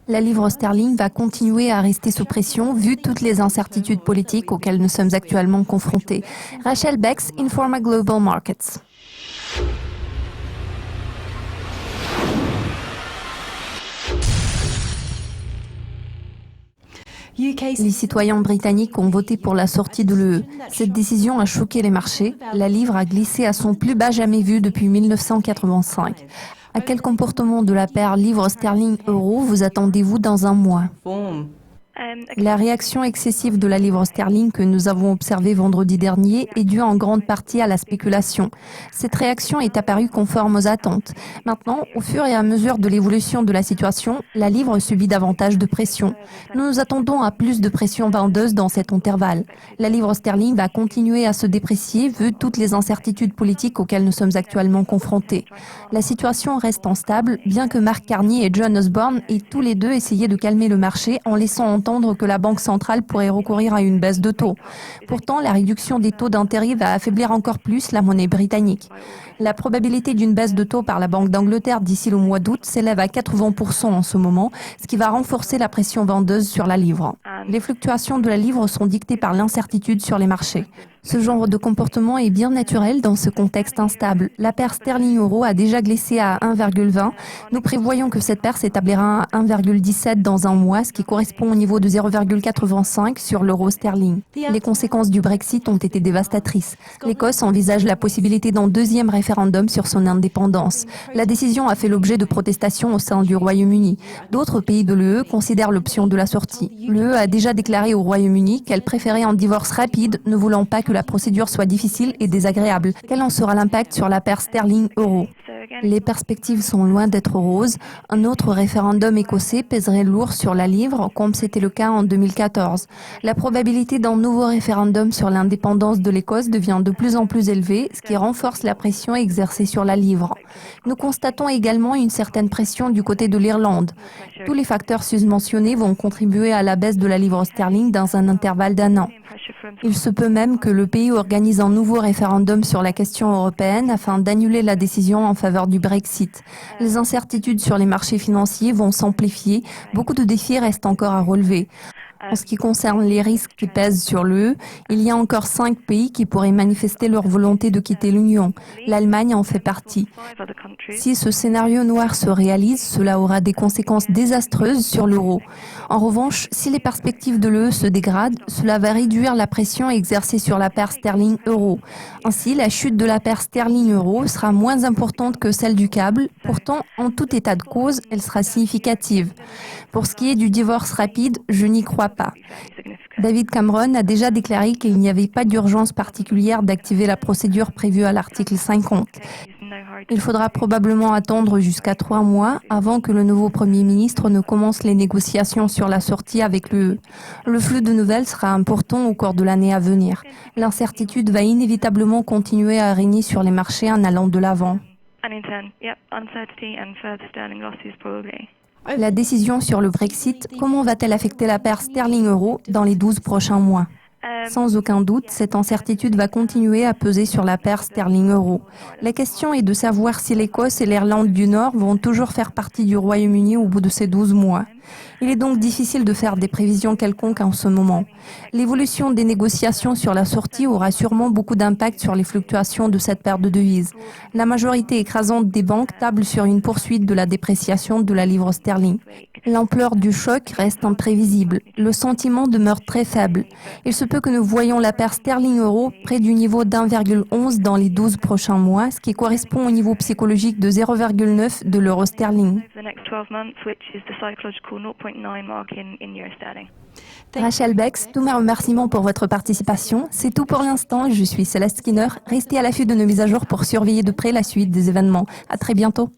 La livre sterling va continuer à rester sous pression vu toutes les incertitudes politiques auxquelles nous sommes actuellement confrontés. Rachel Bex, Informa Global Markets. Les citoyens britanniques ont voté pour la sortie de l'UE. Cette décision a choqué les marchés. La livre a glissé à son plus bas jamais vu depuis 1985. À quel comportement de la paire livre sterling-euro vous attendez-vous dans un mois? La réaction excessive de la livre sterling que nous avons observée vendredi dernier est due en grande partie à la spéculation. Cette réaction est apparue conforme aux attentes. Maintenant, au fur et à mesure de l'évolution de la situation, la livre subit davantage de pression. Nous nous attendons à plus de pression vendeuse dans cet intervalle. La livre sterling va continuer à se déprécier vu toutes les incertitudes politiques auxquelles nous sommes actuellement confrontés. La situation reste instable, bien que Mark Carney et John Osborne aient tous les deux essayé de calmer le marché en laissant entendre que la Banque centrale pourrait recourir à une baisse de taux. Pourtant, la réduction des taux d'intérêt va affaiblir encore plus la monnaie britannique. La probabilité d'une baisse de taux par la Banque d'Angleterre d'ici le mois d'août s'élève à 80% en ce moment, ce qui va renforcer la pression vendeuse sur la livre. Les fluctuations de la livre sont dictées par l'incertitude sur les marchés. Ce genre de comportement est bien naturel dans ce contexte instable. La paire sterling-euro a déjà glissé à 1,20. Nous prévoyons que cette paire s'établira à 1,17 dans un mois, ce qui correspond au niveau de 0,85 sur l'euro sterling. Les conséquences du Brexit ont été dévastatrices. L'Écosse envisage la possibilité d'un deuxième référendum sur son indépendance. La décision a fait l'objet de protestations au sein du Royaume-Uni. D'autres pays de l'UE considèrent l'option de la sortie. L'UE a déjà déclaré au Royaume-Uni qu'elle préférait un divorce rapide, ne voulant pas que la procédure soit difficile et désagréable. Quel en sera l'impact sur la paire sterling-euro? Les perspectives sont loin d'être roses. Un autre référendum écossais pèserait lourd sur la livre, comme c'était le cas en 2014. La probabilité d'un nouveau référendum sur l'indépendance de l'Écosse devient de plus en plus élevée, ce qui renforce la pression exercée sur la livre. Nous constatons également une certaine pression du côté de l'Irlande. Tous les facteurs susmentionnés vont contribuer à la baisse de la livre sterling dans un intervalle d'un an. Il se peut même que le pays organise un nouveau référendum sur la question européenne afin d'annuler la décision en faveur du Brexit. Les incertitudes sur les marchés financiers vont s'amplifier. Beaucoup de défis restent encore à relever. En ce qui concerne les risques qui pèsent sur l'UE, il y a encore 5 pays qui pourraient manifester leur volonté de quitter l'Union. L'Allemagne en fait partie. Si ce scénario noir se réalise, cela aura des conséquences désastreuses sur l'euro. En revanche, si les perspectives de l'UE se dégradent, cela va réduire la pression exercée sur la paire sterling-euro. Ainsi, la chute de la paire sterling-euro sera moins importante que celle du câble. Pourtant, en tout état de cause, elle sera significative. Pour ce qui est du divorce rapide, je n'y crois pas. David Cameron a déjà déclaré qu'il n'y avait pas d'urgence particulière d'activer la procédure prévue à l'article 50. Il faudra probablement attendre jusqu'à 3 mois avant que le nouveau Premier ministre ne commence les négociations sur la sortie avec l'UE. Le flux de nouvelles sera important au cours de l'année à venir. L'incertitude va inévitablement continuer à régner sur les marchés en allant de l'avant. La décision sur le Brexit, comment va-t-elle affecter la paire sterling-euro dans les 12 prochains mois? Sans aucun doute, cette incertitude va continuer à peser sur la paire sterling-euro. La question est de savoir si l'Écosse et l'Irlande du Nord vont toujours faire partie du Royaume-Uni au bout de ces 12 mois. Il est donc difficile de faire des prévisions quelconques en ce moment. L'évolution des négociations sur la sortie aura sûrement beaucoup d'impact sur les fluctuations de cette paire de devises. La majorité écrasante des banques table sur une poursuite de la dépréciation de la livre sterling. L'ampleur du choc reste imprévisible. Le sentiment demeure très faible. Il se peut que nous voyions la paire sterling-euro près du niveau d'1,11 dans les 12 prochains mois, ce qui correspond au niveau psychologique de 0,9 de l'euro sterling. Rachel Bex, tous mes remerciements pour votre participation. C'est tout pour l'instant. Je suis Céleste Skinner. Restez à l'affût de nos mises à jour pour surveiller de près la suite des événements. À très bientôt.